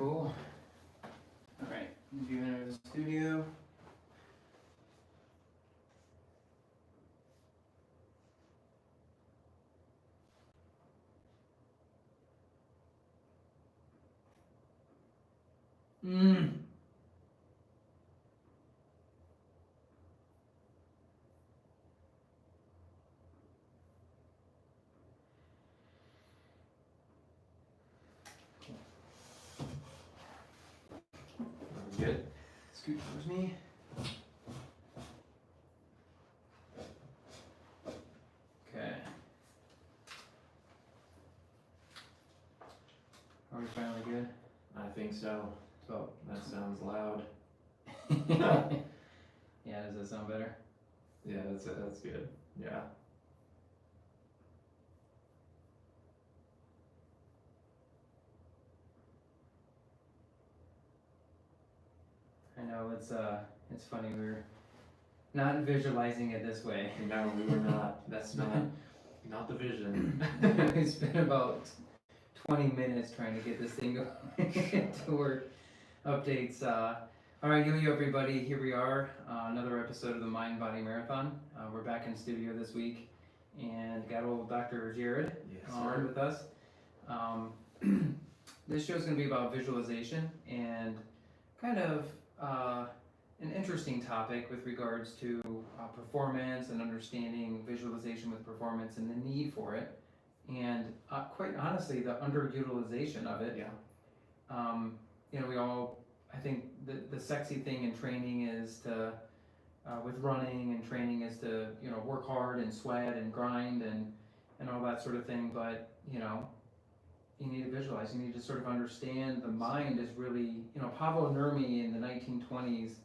Cool. Alright, as you enter the studio. Good. Scoot towards me. Okay. Are we finally good? I think so. So, That sounds loud. yeah, does that sound better? Yeah, that's good. Yeah. I know it's funny we're not visualizing it this way. No, we were not. That's not the vision. We spent about 20 minutes trying to get this thing going to work. Updates. All right, yo everybody, here we are, another episode of the Mind Body Marathon. We're back in studio this week, and got old Dr. Jared Yes, on sir. with us. This show is going to be about visualization and kind of an interesting topic with regards to performance and understanding visualization with performance and the need for it, and quite honestly, the underutilization of it. Yeah. We all, I think the sexy thing in training is to, with running and training is to, work hard and sweat and grind and all that sort of thing, but, you need to visualize, you need to sort of understand the mind is really, Pablo Nurmi in the 1920s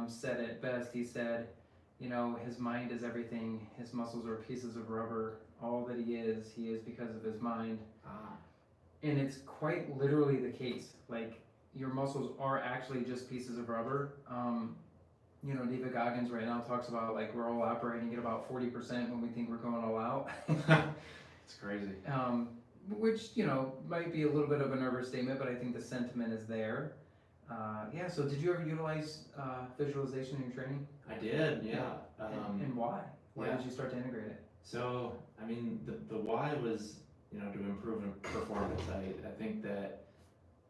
said it best. He said, his mind is everything, his muscles are pieces of rubber, all that he is because of his mind. And it's quite literally the case. Like, your muscles are actually just pieces of rubber. David Goggins right now talks about, like, we're all operating at about 40% when we think we're going all out. It's crazy. Which, might be a little bit of an overstatement, but I think the sentiment is there. So did you ever utilize visualization in your training? I did, yeah. And why? Why yeah. did you start to integrate it? So, I mean, the why was, to improve performance. I think that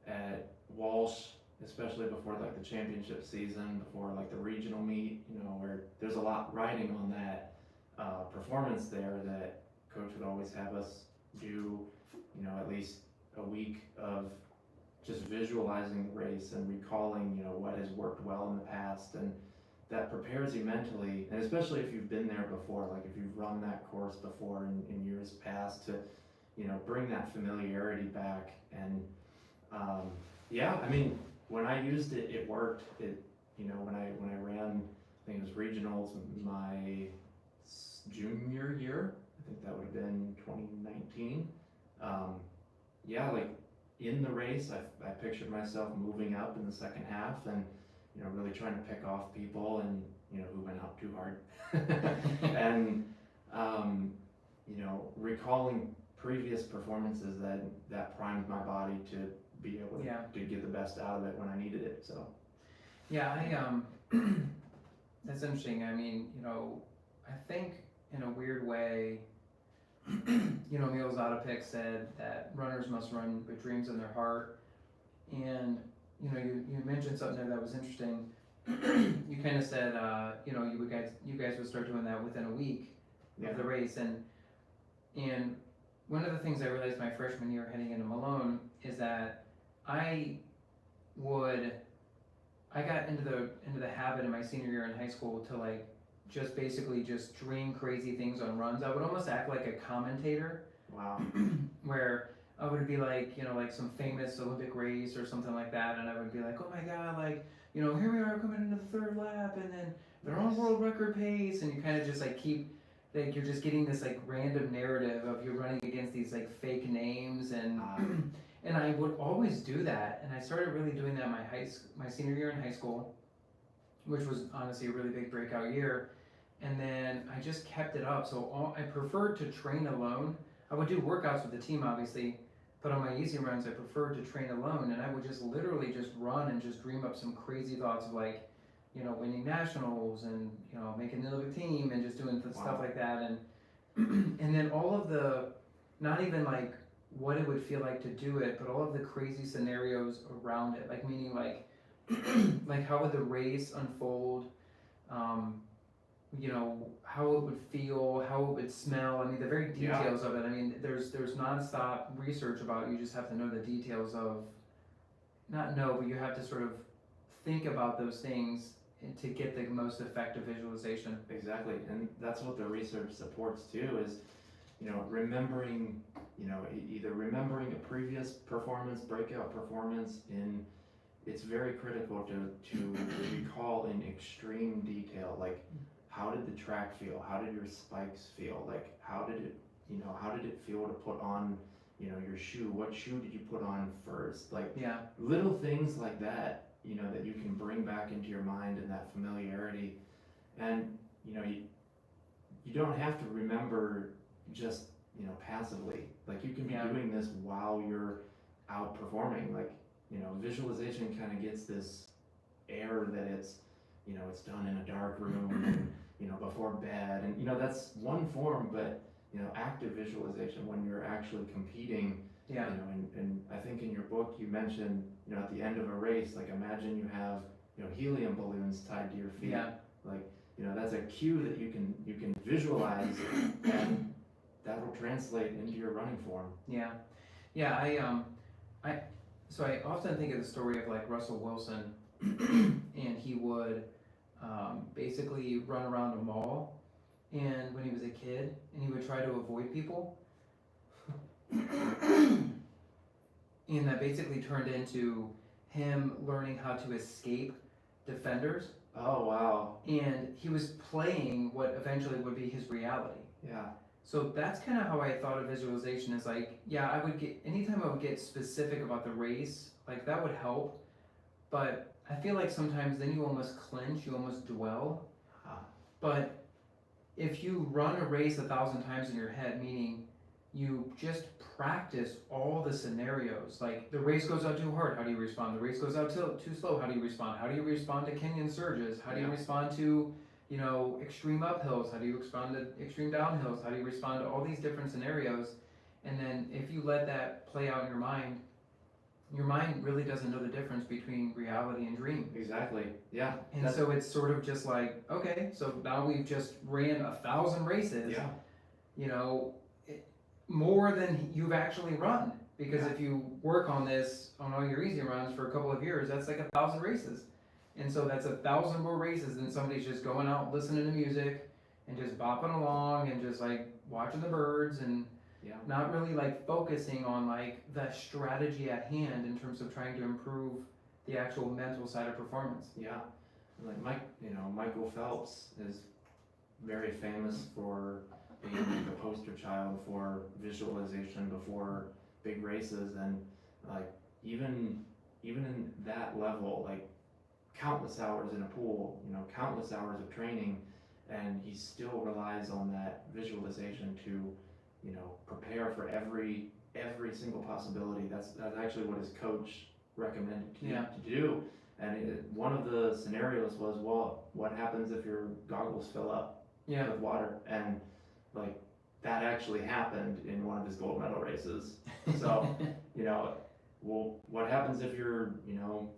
at Walsh, especially before like the championship season, before like the regional meet, where there's a lot riding on that performance there, that coach would always have us do, at least a week of just visualizing the race and recalling, what has worked well in the past, and that prepares you mentally, and especially if you've been there before, like if you've run that course before in years past, to, bring that familiarity back. And I mean, when I used it, it worked. It, when I ran, I think it was regionals my junior year, I think that would have been 2019. Like in the race, I pictured myself moving up in the second half and, really trying to pick off people and, who went up too hard. And, recalling previous performances that primed my body to be able to get the best out of it when I needed it. So. Yeah, that's interesting. I mean, I think in a weird way, Emil Zatopek said that runners must run with dreams in their heart. And, you mentioned something there that was interesting. You kind of said, you guys would start doing that within a week of the race. And one of the things I realized my freshman year heading into Malone is that I got into the habit in my senior year in high school to, like, just basically just dream crazy things on runs. I would almost act like a commentator. Wow. Where I would be like, like some famous Olympic race or something like that, and I would be like, oh my god, like, here we are coming into the third lap, and then they're on world record pace, and you kind of just like keep, like, you're just getting this like random narrative of you're running against these like fake names, and and I would always do that, and I started really doing that my senior year in high school, which was honestly a really big breakout year. And then I just kept it up. So I preferred to train alone. I would do workouts with the team, obviously, But on my easy runs, I preferred to train alone, and I would just literally just run and just dream up some crazy thoughts of like, winning nationals and making the Olympic team and just doing stuff like that, and and then all of the, not even like what it would feel like to do it, but all of the crazy scenarios around it, like meaning like like how would the race unfold, how it would feel, how it would smell. I mean, the very details of it. I mean, there's nonstop research about. You just have to know the details of, not know, but you have to sort of think about those things to get the most effective visualization. Exactly, and that's what the research supports too, is, remembering, either remembering a previous performance, breakout performance it's very critical to recall in extreme detail, like, how did the track feel? How did your spikes feel? Like, how did it feel to put on, your shoe? What shoe did you put on first? Like, little things like that, that you can bring back into your mind, and that familiarity. And, you don't have to remember just, passively. Like, you can be doing this while you're out performing. Like, visualization kind of gets this air that it's done in a dark room and, before bed. And, that's one form, but, active visualization when you're actually competing. And I think in your book you mentioned, at the end of a race, like, imagine you have, helium balloons tied to your feet. Like, that's a cue that you can visualize, and that will translate into your running form. So I often think of the story of like Russell Wilson, and he would basically run around a mall, and when he was a kid, and he would try to avoid people, and that basically turned into him learning how to escape defenders. Oh, wow. And he was playing what eventually would be his reality. Yeah. So that's kind of how I thought of visualization, is like, I would get, anytime I would get specific about the race, like that would help. But I feel like sometimes then you almost clinch, you almost dwell. But if you run a race 1,000 times in your head, meaning you just practice all the scenarios, like the race goes out too hard, how do you respond? The race goes out too slow, how do you respond? How do you respond to Kenyan surges? How do you respond to, extreme uphills? How do you respond to extreme downhills? How do you respond to all these different scenarios? And then if you let that play out in your mind really doesn't know the difference between reality and dream. Exactly. Yeah. And so it's sort of just like, okay, so now we've just ran 1,000 races. More than you've actually run. Because if you work on this, on all your easy runs for a couple of years, that's like 1,000 races. And so that's 1,000 more races than somebody's just going out listening to music and just bopping along and just like watching the birds and not really like focusing on like the strategy at hand in terms of trying to improve the actual mental side of performance. Yeah. Like Michael Phelps is very famous for being the poster child for visualization before big races, and like even in that level, like countless hours in a pool, countless hours of training, and he still relies on that visualization to, prepare for every single possibility. That's actually what his coach recommended to do. And one of the scenarios was, well, what happens if your goggles fill up with water? And like that actually happened in one of his gold medal races. So, well, what happens if you're,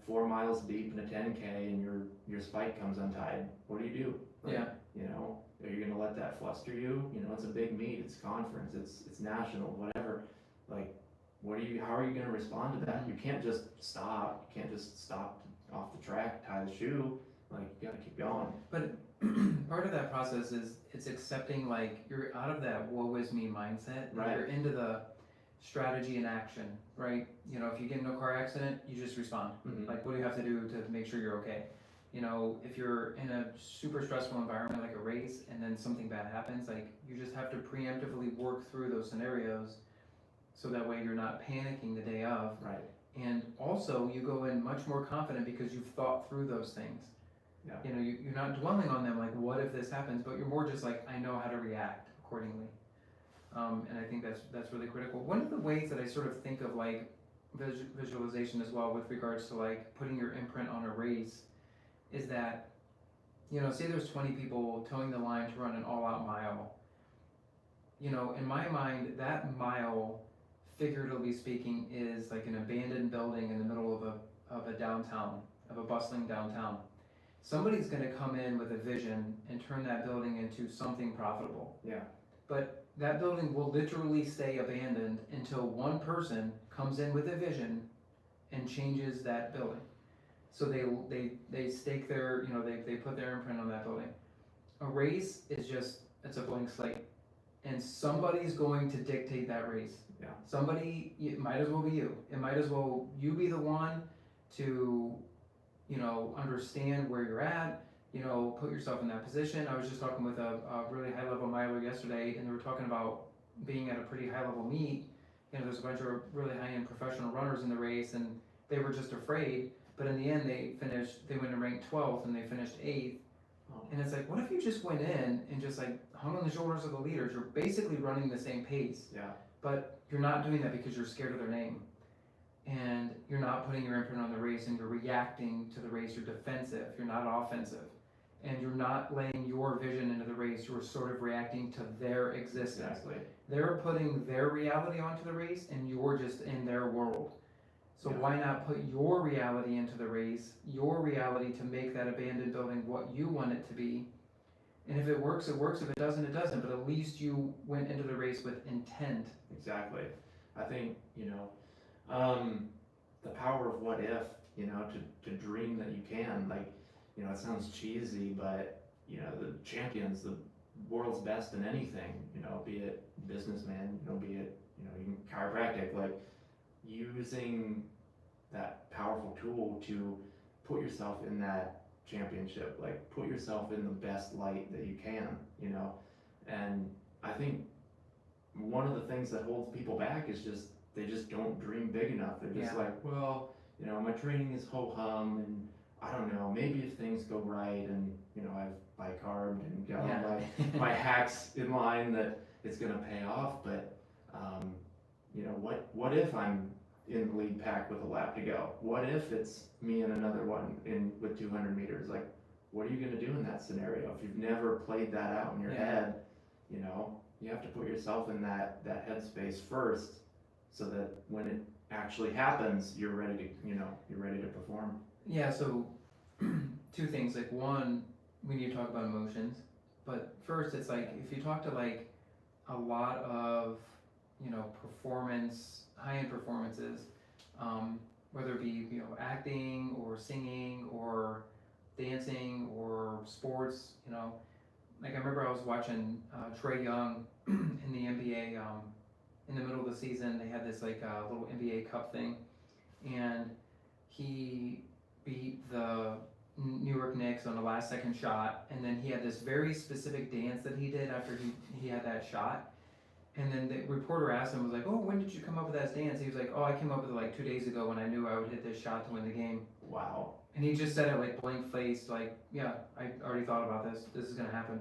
4 miles deep in a 10K and your spike comes untied? What do you do? Like, are you gonna let that fluster you? It's a big meet, it's conference, it's national, whatever. Like, how are you gonna respond to that? You can't just stop. You can't just stop off the track, tie the shoe. Like, you gotta keep going. But part of that process is it's accepting, like, you're out of that woe is me mindset. Right. You're into the strategy and action, right? If you get into a car accident, you just respond. Mm-hmm. Like, what do you have to do to make sure you're okay? If you're in a super stressful environment like a race and then something bad happens, like, you just have to preemptively work through those scenarios so that way you're not panicking the day of. Right. And also you go in much more confident because you've thought through those things. Yeah. You're not dwelling on them like, what if this happens, but you're more just like, I know how to react accordingly. And I think that's really critical. One of the ways that I sort of think of like visualization as well with regards to like putting your imprint on a race is that, you know, say there's 20 people towing the line to run an all-out mile. You know, in my mind, that mile, figuratively speaking, is like an abandoned building in the middle of a downtown, of a bustling downtown. Somebody's going to come in with a vision and turn that building into something profitable. Yeah. But that building will literally stay abandoned until one person comes in with a vision and changes that building. So they stake their, you know, they put their imprint on that building. A race is just, it's a blank slate. And somebody's going to dictate that race. Yeah. Somebody, it might as well be you. It might as well you be the one to, you know, understand where you're at, you know, put yourself in that position. I was just talking with a really high level miler yesterday, and they were talking about being at a pretty high level meet. You know, there's a bunch of really high end professional runners in the race, and they were just afraid. But in the end, they went and ranked 12th, and they finished 8th. Oh. And it's like, what if you just went in and just like hung on the shoulders of the leaders? You're basically running the same pace. Yeah. But you're not doing that because you're scared of their name. And you're not putting your imprint on the race, and you're reacting to the race. You're defensive. You're not offensive. And you're not laying your vision into the race. You're sort of reacting to their existence. Exactly. They're putting their reality onto the race, and you're just in their world. So Yeah. why not put your reality into the race, your reality to make that abandoned building what you want it to be? And if it works, it works. If it doesn't, it doesn't. But at least you went into the race with intent. Exactly. I think, you know, the power of what if, you know, to dream that you can, like, you know, it sounds cheesy, but, you know, the champions, the world's best in anything, you know, be it businessman, you know, be it, you know, even chiropractic, like, using that powerful tool to put yourself in that championship, like put yourself in the best light that you can, you know. And I think one of the things that holds people back is just they just don't dream big enough. They're just like, well, you know, my training is ho hum, and I don't know, maybe if things go right, and you know, I've bicarbed and got all my hacks in line, that it's gonna pay off. But you know, what if I'm in the lead pack with a lap to go? What if it's me and another one in with 200 meters? Like, what are you gonna do in that scenario? If you've never played that out in your head, you know, you have to put yourself in that headspace first, so that when it actually happens, you're ready to, you know, you're ready to perform. Yeah, so two things. Like, one, we need to talk about emotions. But first, it's like, if you talk to like a lot of, you know, high-end performances, whether it be, you know, acting or singing or dancing or sports, you know, like I remember I was watching Trae Young in the NBA, in the middle of the season. They had this like little NBA Cup thing, and he beat the New York Knicks on the last second shot, and then he had this very specific dance that he did after he had that shot. And then the reporter asked him, was like, oh, when did you come up with that dance? He was like, oh, I came up with it like 2 days ago when I knew I would hit this shot to win the game. Wow. And he just said it like blank faced, like, yeah, I already thought about this. This is gonna happen.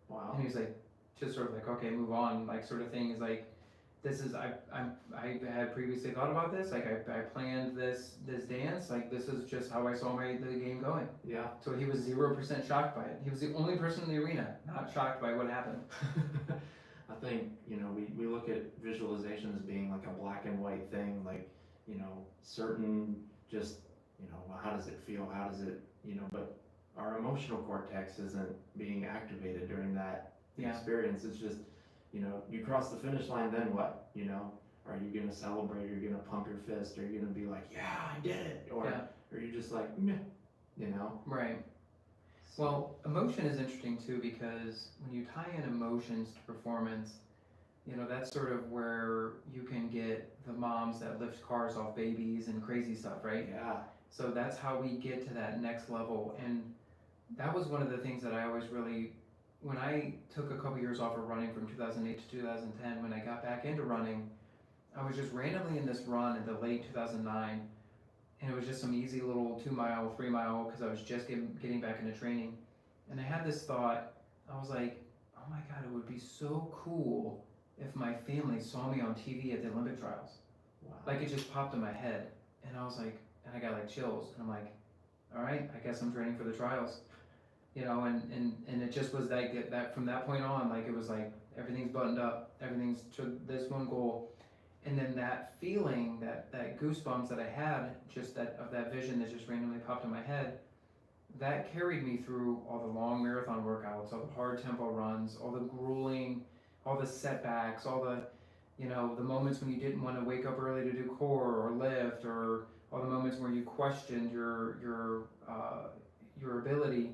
Wow. And he was like, just sort of like, okay, move on, like sort of thing. Is like, this is I had previously thought about this. Like I planned this dance. Like this is just how I saw the game going. Yeah. So he was 0% shocked by it. He was the only person in the arena not shocked by what happened. I think, you know, we look at visualization as being like a black and white thing, like, you know, certain just, you know, well, how does it feel? How does it, you know, but our emotional cortex isn't being activated during that experience. It's just, you know, you cross the finish line, then what? You know, are you gonna celebrate? Are you gonna pump your fist? Are you gonna be like, yeah, I did it? Or are you just like, meh, you know? Right. Well, emotion is interesting too, because when you tie in emotions to performance, you know, that's sort of where you can get the moms that lift cars off babies and crazy stuff, right? Yeah. So that's how we get to that next level. And that was one of the things that I always really, when I took a couple years off of running from 2008 to 2010, when I got back into running, I was just randomly in this run in the late 2009. And it was just some easy little 2 mile, 3 mile, because I was just getting back into training. And I had this thought, I was like, oh my God, it would be so cool if my family saw me on TV at the Olympic trials. Wow. Like it just popped in my head, and I was like, and I got like chills, and I'm like, all right, I guess I'm training for the trials, you know, and it just was like that from that point on, like it was like everything's buttoned up, everything's to this one goal, and then that feeling, that goosebumps that I had, just that of that vision that just randomly popped in my head, that carried me through all the long marathon workouts, all the hard tempo runs, all the grueling, all the setbacks, all the, you know, the moments when you didn't want to wake up early to do core or lift, or all the moments where you questioned your ability.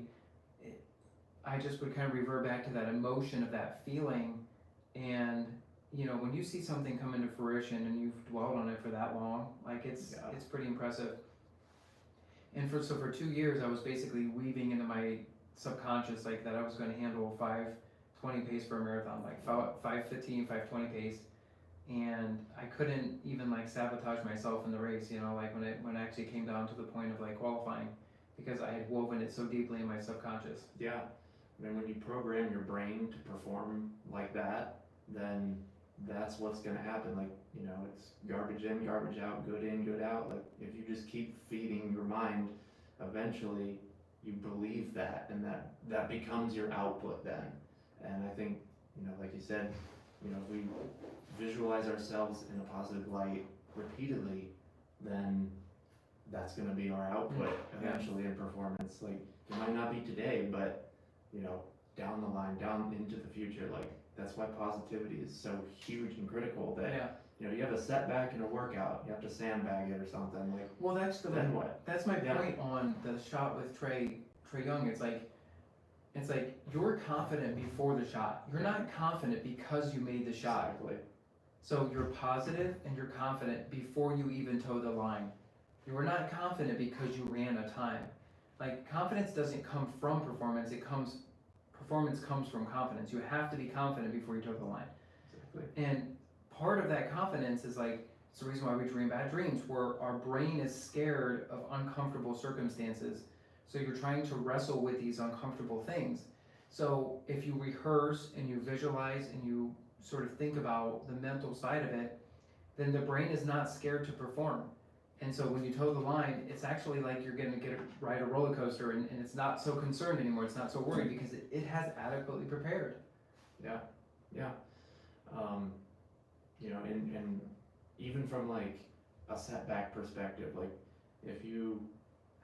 I just would kind of revert back to that emotion of that feeling, and you know, when you see something come into fruition and you've dwelled on it for that long, like it's pretty impressive. And for 2 years, I was basically weaving into my subconscious like that I was going to handle 5:20 pace for a marathon, like 5:15, 5:20 pace, and I couldn't even like sabotage myself in the race, you know, like when it actually came down to the point of like qualifying, because I had woven it so deeply in my subconscious. Yeah, I mean, when you program your brain to perform like that, then that's what's gonna happen. Like, you know, it's garbage in, garbage out, good in, good out. Like, if you just keep feeding your mind, eventually you believe that, and that becomes your output then. And I think, you know, like you said, you know, if we visualize ourselves in a positive light repeatedly, then that's gonna be our output eventually in performance. Like, it might not be today, but, you know, down the line, down into the future, like, that's why positivity is so huge and critical, that you know, you have a setback in a workout, you have to sandbag it or something, like, Well, that's then what? That's my point on the shot with Trey Young. It's like you're confident before the shot. You're not confident because you made the shot. Exactly. So you're positive and you're confident before you even toe the line. You are not confident because you ran a time. Like, confidence doesn't come from performance. Performance comes from confidence. You have to be confident before you toe the line. Exactly. And part of that confidence is like, it's the reason why we dream bad dreams, where our brain is scared of uncomfortable circumstances. So you're trying to wrestle with these uncomfortable things. So if you rehearse and you visualize and you sort of think about the mental side of it, then the brain is not scared to perform. And so when you toe the line, it's actually like you're going to ride a roller coaster, and it's not so concerned anymore. It's not so worried because it has adequately prepared. Yeah. You know, and even from like a setback perspective, like if you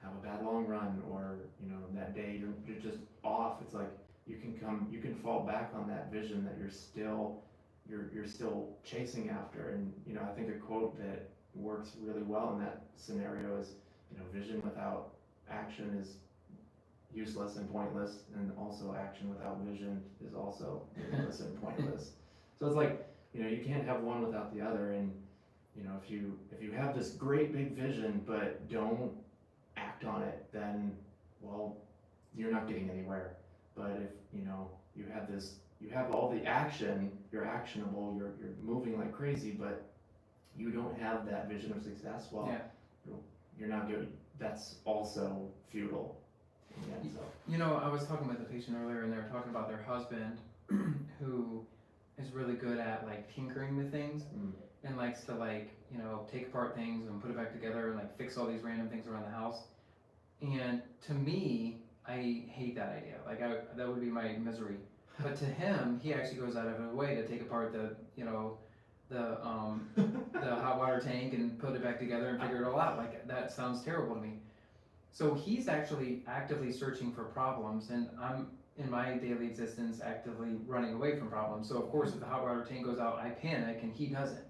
have a bad long run, or, you know, that day you're just off, it's like you can fall back on that vision that you're still chasing after. And, you know, I think a quote that works really well in that scenario is, you know, vision without action is useless and pointless, and also action without vision is also useless and pointless. So it's like, you know, you can't have one without the other. And, you know, if you have this great big vision but don't act on it, then, well, you're not getting anywhere. But if, you know, you have all the action, you're actionable, you're moving like crazy, but you don't have that vision of success, well, you're not good. That's also futile. Yeah, so. You know, I was talking with a patient earlier, and they were talking about their husband who is really good at like tinkering with things and likes to, like, you know, take apart things and put it back together and like fix all these random things around the house. And to me, I hate that idea. Like, that would be my misery. But to him, he actually goes out of his way to take apart the hot water tank and put it back together and figure it all out. Like, that sounds terrible to me. So he's actually actively searching for problems, and I'm, in my daily existence, actively running away from problems. So of course, if the hot water tank goes out, I panic, and he doesn't.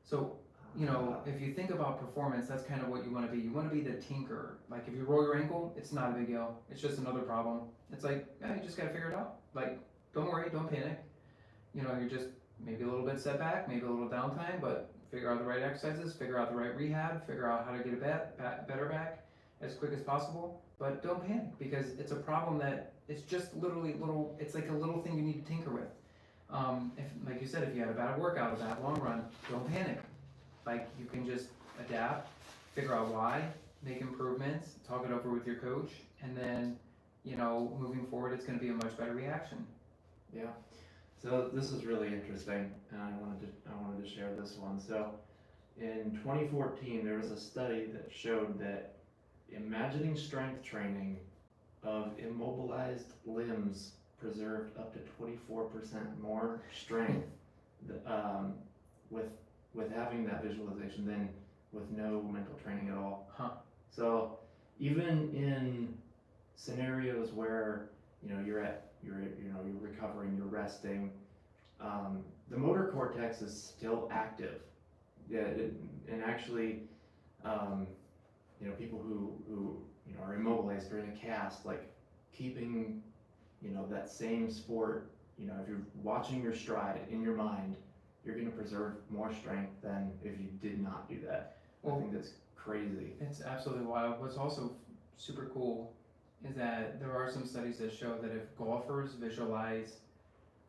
So, you know, if you think about performance, that's kind of what you want to be. You want to be the tinkerer. Like, if you roll your ankle, it's not a big deal. It's just another problem. It's like, yeah, you just got to figure it out. Like, don't worry, don't panic. You know, you're just maybe a little bit setback, maybe a little downtime, but figure out the right exercises, figure out the right rehab, figure out how to get it better back as quick as possible. But don't panic, because it's a problem that it's just literally it's like a little thing you need to tinker with. If, like you said, if you had a bad workout, a bad long run, don't panic. Like, you can just adapt, figure out why, make improvements, talk it over with your coach, and then, you know, moving forward, it's going to be a much better reaction. Yeah. So this is really interesting, and I wanted to share this one. So in 2014, there was a study that showed that imagining strength training of immobilized limbs preserved up to 24% more strength with having that visualization than with no mental training at all. Huh. So even in scenarios where you're recovering, you're resting, the motor cortex is still active. Yeah, and actually, people who are immobilized during a cast, like keeping that same sport, if you're watching your stride in your mind, you're going to preserve more strength than if you did not do that. I think that's crazy. It's absolutely wild. What's also super cool is that there are some studies that show that if golfers visualize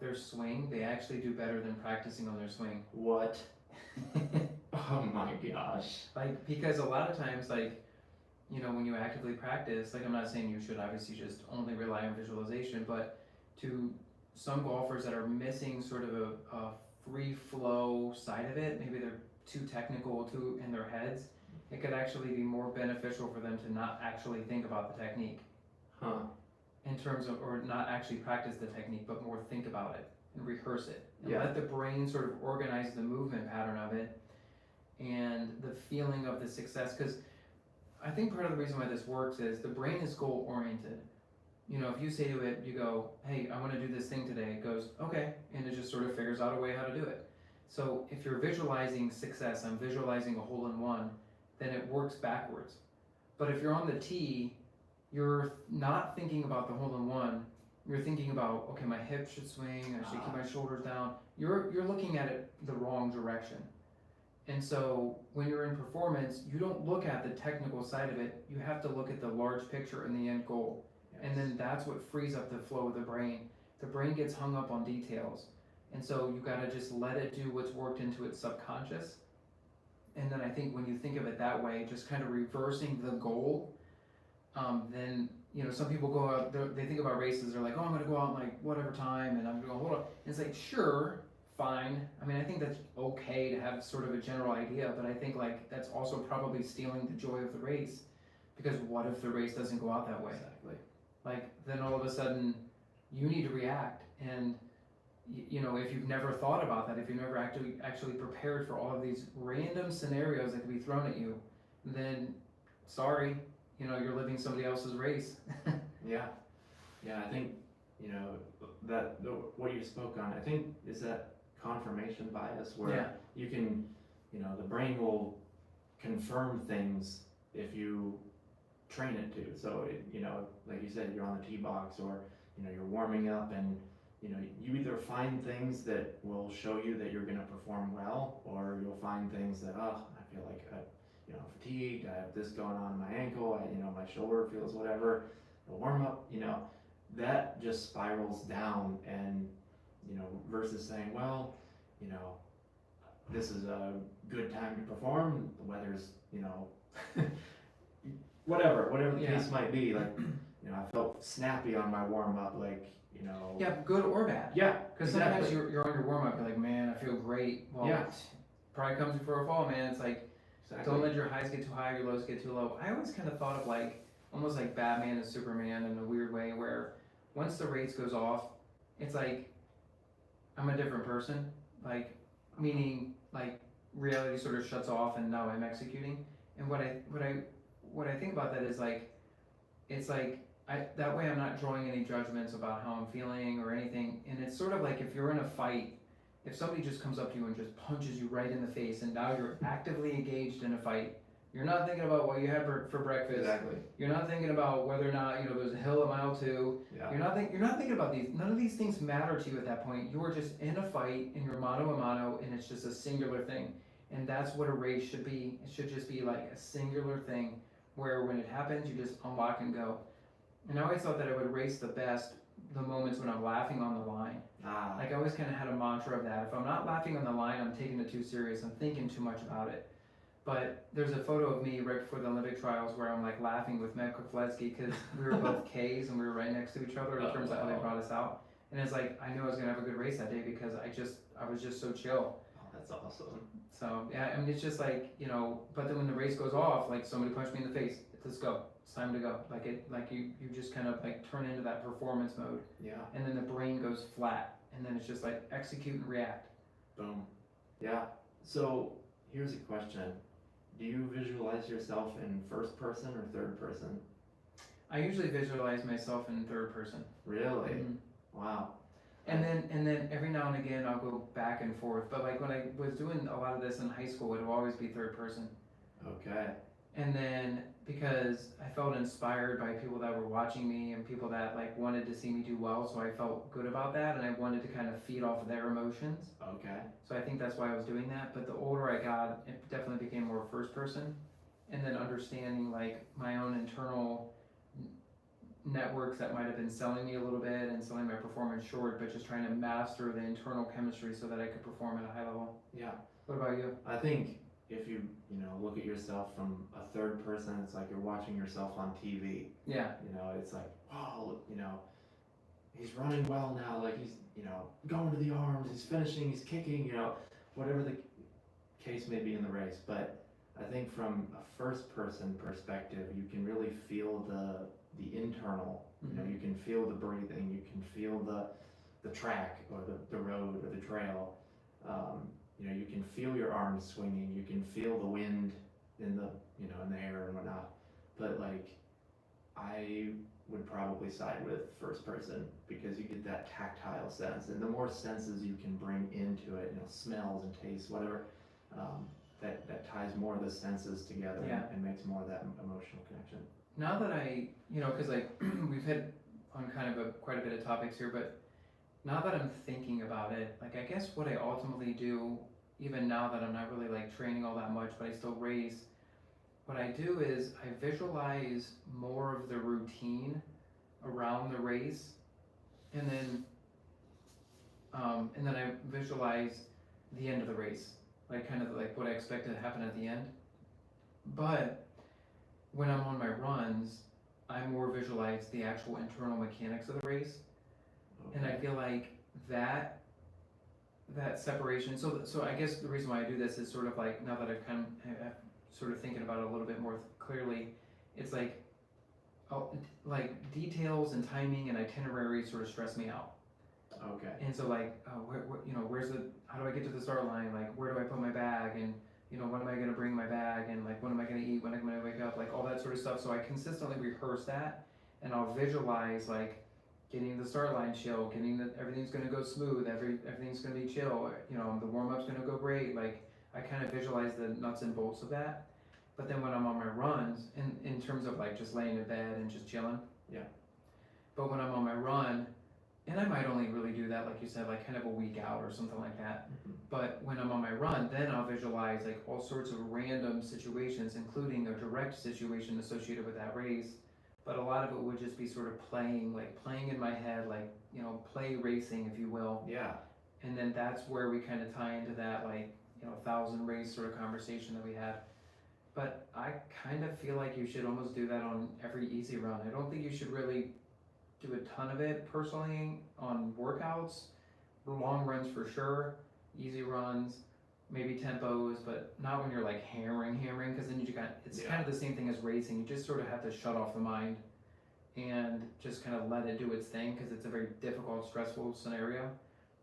their swing, they actually do better than practicing on their swing. What? Oh my gosh. Like, because a lot of times, like, when you actively practice, like, I'm not saying you should obviously just only rely on visualization, but to some golfers that are missing sort of a free flow side of it, maybe they're too technical too in their heads, it could actually be more beneficial for them to not actually think about the technique. Huh. In terms of, or not actually practice the technique, but more think about it and rehearse it. And Yeah. let the brain sort of organize the movement pattern of it and the feeling of the success. Because I think part of the reason why this works is the brain is goal oriented. If you say to it, you go, hey, I want to do this thing today, it goes, okay, and it just sort of figures out a way how to do it. So if you're visualizing success, I'm visualizing a hole in one, then it works backwards. But if you're on the tee, you're not thinking about the hole in one, you're thinking about, okay, my hips should swing, I should keep my shoulders down. You're looking at it the wrong direction. And so when you're in performance, you don't look at the technical side of it, you have to look at the large picture and the end goal. Yes. And then that's what frees up the flow of the brain. The brain gets hung up on details. And so you gotta just let it do what's worked into its subconscious. And then I think when you think of it that way, just kind of reversing the goal, then some people go out, they think about races, they're like, oh, I'm gonna go out in like whatever time, and I'm gonna hold on. And it's like, sure, fine. I mean, I think that's okay to have sort of a general idea, but I think like that's also probably stealing the joy of the race, because what if the race doesn't go out that way? Exactly. Like then all of a sudden you need to react, and if you've never thought about that, if you've never actually prepared for all of these random scenarios that could be thrown at you, then sorry, you're living somebody else's race. Yeah, I think, what you spoke on, I think, is that confirmation bias where you can, the brain will confirm things if you train it to. So, like you said, you're on the tee box, or, you're warming up, and, you either find things that will show you that you're going to perform well, or you'll find things that, I feel like fatigued, I have this going on in my ankle, my shoulder feels whatever. The warm up, that just spirals down, and, versus saying, well, this is a good time to perform, the weather's, whatever the case might be, like, I felt snappy on my warm up, like, Yeah, good or bad. Yeah, Because exactly. sometimes you're on your warm up, you're like, man, I feel great. Well, Yeah. pride comes before a fall, man. It's like, Exactly. don't let your highs get too high, your lows get too low. I always kind of thought of like, almost like Batman and Superman in a weird way, where once the race goes off, it's like, I'm a different person. Like, meaning, like, reality sort of shuts off and now I'm executing. And what I think about that is like, it's like, that way I'm not drawing any judgments about how I'm feeling or anything. And it's sort of like if you're in a fight, if somebody just comes up to you and just punches you right in the face, and now you're actively engaged in a fight, you're not thinking about what you had for breakfast. Exactly. You're not thinking about whether or not there's a hill a mile two. Yeah. You're not thinking about these. None of these things matter to you at that point. You are just in a fight, and you're mano a mano, and it's just a singular thing. And that's what a race should be. It should just be like a singular thing, where when it happens, you just unlock and go. And I always thought that I would race the best the moments when I'm laughing on the line. Like I always kind of had a mantra of that. If I'm not laughing on the line, I'm taking it too serious. I'm thinking too much about it. But there's a photo of me right before the Olympic trials where I'm like laughing with Matt Krafleski because we were both Ks and we were right next to each other in terms of how they brought us out. And it's like, I knew I was gonna have a good race that day because I was just so chill. Oh, that's awesome. So, yeah, I mean, it's just like, but then when the race goes off, like somebody punched me in the face, let's go, it's time to go. Like you just kind of like turn into that performance mode, Yeah. and then the brain goes flat, and then it's just like execute and react. Boom. Yeah. So here's a question. Do you visualize yourself in first person or third person? I usually visualize myself in third person. Really? Mhm. Wow. And then every now and again I'll go back and forth. But like when I was doing a lot of this in high school, it would always be third person. Okay. And then because I felt inspired by people that were watching me and people that like wanted to see me do well, so I felt good about that and I wanted to kind of feed off of their emotions. Okay. So I think that's why I was doing that. But the older I got, it definitely became more first person. And then understanding like my own internal networks that might have been selling me a little bit and selling my performance short, but just trying to master the internal chemistry so that I could perform at a high level. Yeah. What about you? I think if you look at yourself from a third person, it's like you're watching yourself on TV. Yeah. It's like, wow, he's running well now. Like he's, going to the arms, he's finishing, he's kicking, whatever the case may be in the race. But I think from a first person perspective, you can really feel the internal, you can feel the breathing, you can feel the track or the road or the trail. You can feel your arms swinging, you can feel the wind in the, in the air and whatnot. But like, I would probably side with first person because you get that tactile sense, and the more senses you can bring into it, smells and tastes, whatever, that ties more of the senses together. Yeah. and makes more of that emotional connection. Now that I, cause like we've hit on kind of quite a bit of topics here, but now that I'm thinking about it, like I guess what I ultimately do, even now that I'm not really like training all that much, but I still race, what I do is I visualize more of the routine around the race, and then I visualize the end of the race, like kind of like what I expect to happen at the end. But when I'm on my runs, I more visualize the actual internal mechanics of the race, and I feel like that separation. So I guess the reason why I do this is sort of like now that I'm sort of thinking about it a little bit more clearly, it's like details and timing and itinerary sort of stress me out. Okay. And so like, where's how do I get to the start line? Like, where do I put my bag? And when am I gonna bring my bag? And like, what am I gonna eat? When am I gonna wake up? Like all that sort of stuff. So I consistently rehearse that, and I'll visualize like getting the start line chill, everything's gonna go smooth, everything's gonna be chill. The warm up's gonna go great. Like I kind of visualize the nuts and bolts of that. But then when I'm on my runs, in terms of like just laying in bed and just chilling. Yeah. But when I'm on my run, and I might only really do that, like you said, like kind of a week out or something like that. Mm-hmm. But when I'm on my run, then I'll visualize like all sorts of random situations, including a direct situation associated with that race. But a lot of it would just be sort of playing in my head, like, play racing, if you will. Yeah. And then that's where we kind of tie into that, like, 1,000 race sort of conversation that we had. But I kind of feel like you should almost do that on every easy run. I don't think you should really do a ton of it personally on workouts. Long runs for sure, easy runs, maybe tempos, but not when you're like hammering, because then it's kind of the same thing as racing. You just sort of have to shut off the mind and just kind of let it do its thing, because it's a very difficult, stressful scenario.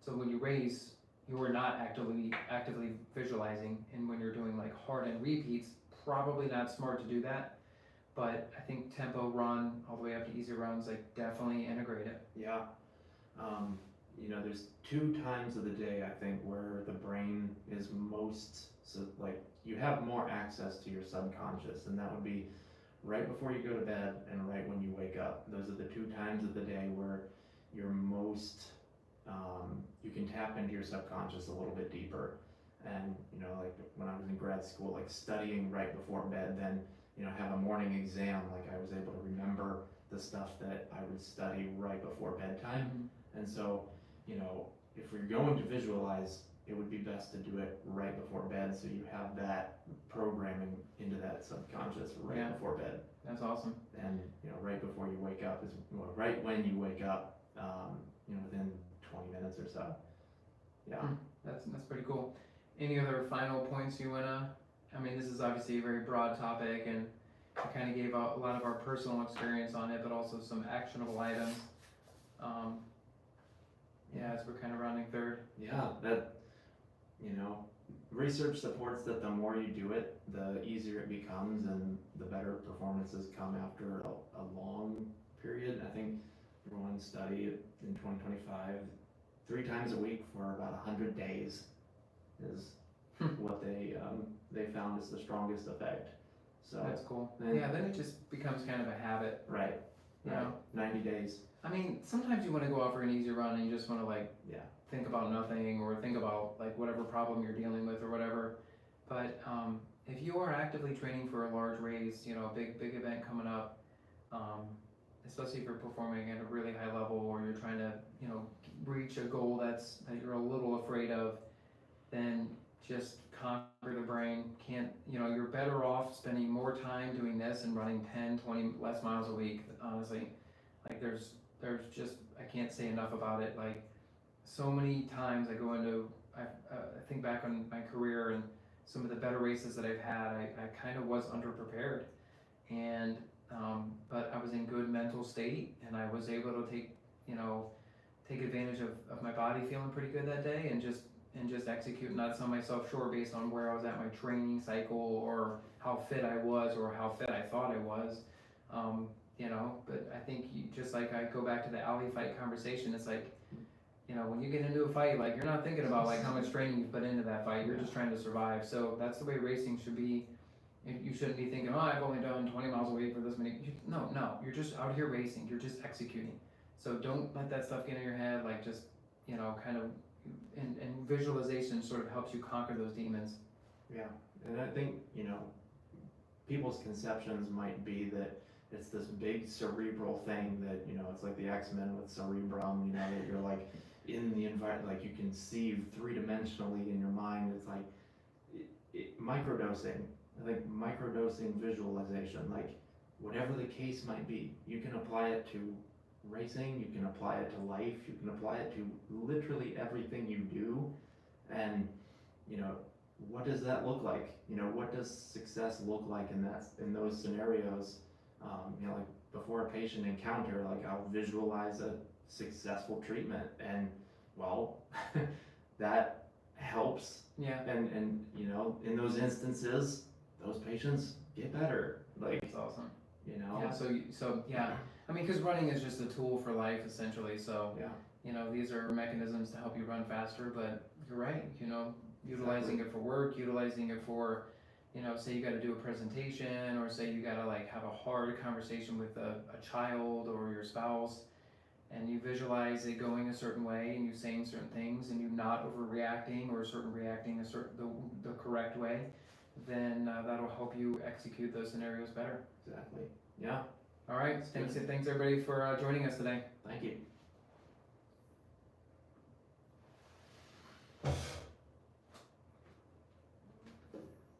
So when you race, you are not actively visualizing, and when you're doing like hard and repeats, probably not smart to do that. But I think tempo run all the way up to easy runs, like definitely integrate it. Yeah. There's 2 times of the day I think where the brain is most, so like you have more access to your subconscious, and that would be right before you go to bed and right when you wake up. Those are the 2 times of the day where you're most, you can tap into your subconscious a little bit deeper. And like when I was in grad school, like studying right before bed, then have a morning exam, like I was able to remember the stuff that I would study right before bedtime. Mm-hmm. And so, if we're going to visualize, it would be best to do it right before bed, so you have that programming into that subconscious right before bed. That's awesome. And right before you wake up is, well, right when you wake up, within 20 minutes or so. Yeah. That's pretty cool. Any other final points you wanna, I mean, this is obviously a very broad topic, and I kinda gave out a lot of our personal experience on it, but also some actionable items. Yeah, as we're kinda rounding third. Yeah, that, research supports that the more you do it, the easier it becomes and the better performances come after a long period. I think one study in 2025, 3 times a week for about 100 days is what they found is the strongest effect. So, That's cool. and- Yeah, then it just becomes kind of a habit, right, you right, know? 90 days, I mean, sometimes you wanna go out for an easy run and you just wanna like yeah, think about nothing or think about like whatever problem you're dealing with or whatever. But if you are actively training for a large race, a big event coming up, especially if you're performing at a really high level or you're trying to reach a goal that you're a little afraid of, then just conquer the brain. You're better off spending more time doing this and running 10, 20 less miles a week, honestly. Like there's just, I can't say enough about it. Like so many times I go into, I think back on my career and some of the better races that I've had, I kind of was underprepared. And, but I was in good mental state and I was able to take advantage of my body feeling pretty good that day and just execute, not sell myself short based on where I was at my training cycle or how fit I was or how fit I thought I was. But I think just like I go back to the alley fight conversation, it's like, when you get into a fight, like you're not thinking about like how much training you put into that fight, you're just trying to survive. So that's the way racing should be. You shouldn't be thinking, oh, I've only done 20 miles a week for this many. No, you're just out here racing, you're just executing. So don't let that stuff get in your head, like just, kind of, and visualization sort of helps you conquer those demons. yeah, and I think, people's conceptions might be that it's this big cerebral thing that, it's like the X-Men with Cerebrum, that you're like in the environment, like you can see three-dimensionally in your mind. It's like microdosing. I think microdosing visualization, like whatever the case might be, you can apply it to racing, you can apply it to life, you can apply it to literally everything you do. And, what does that look like? What does success look like in those scenarios? Like before a patient encounter, like I'll visualize a successful treatment and well, that helps. Yeah. And in those instances, those patients get better. Like, That's awesome. Yeah, So yeah, I mean, because running is just a tool for life essentially. So yeah, these are mechanisms to help you run faster. But you're right. Utilizing it for work, utilizing it for, say you got to do a presentation, or say you got to like have a hard conversation with a child or your spouse, and you visualize it going a certain way, and you saying certain things, and you not overreacting or reacting the correct way, then that'll help you execute those scenarios better. exactly. Yeah, All right, thanks everybody for joining us today. thank you.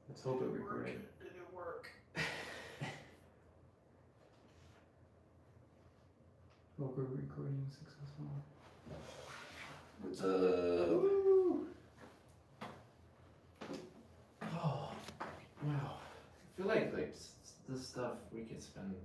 Let's hope it recorded. Did it work? Hope we're recording successful. Woo! Oh, wow. I feel like this stuff we could spend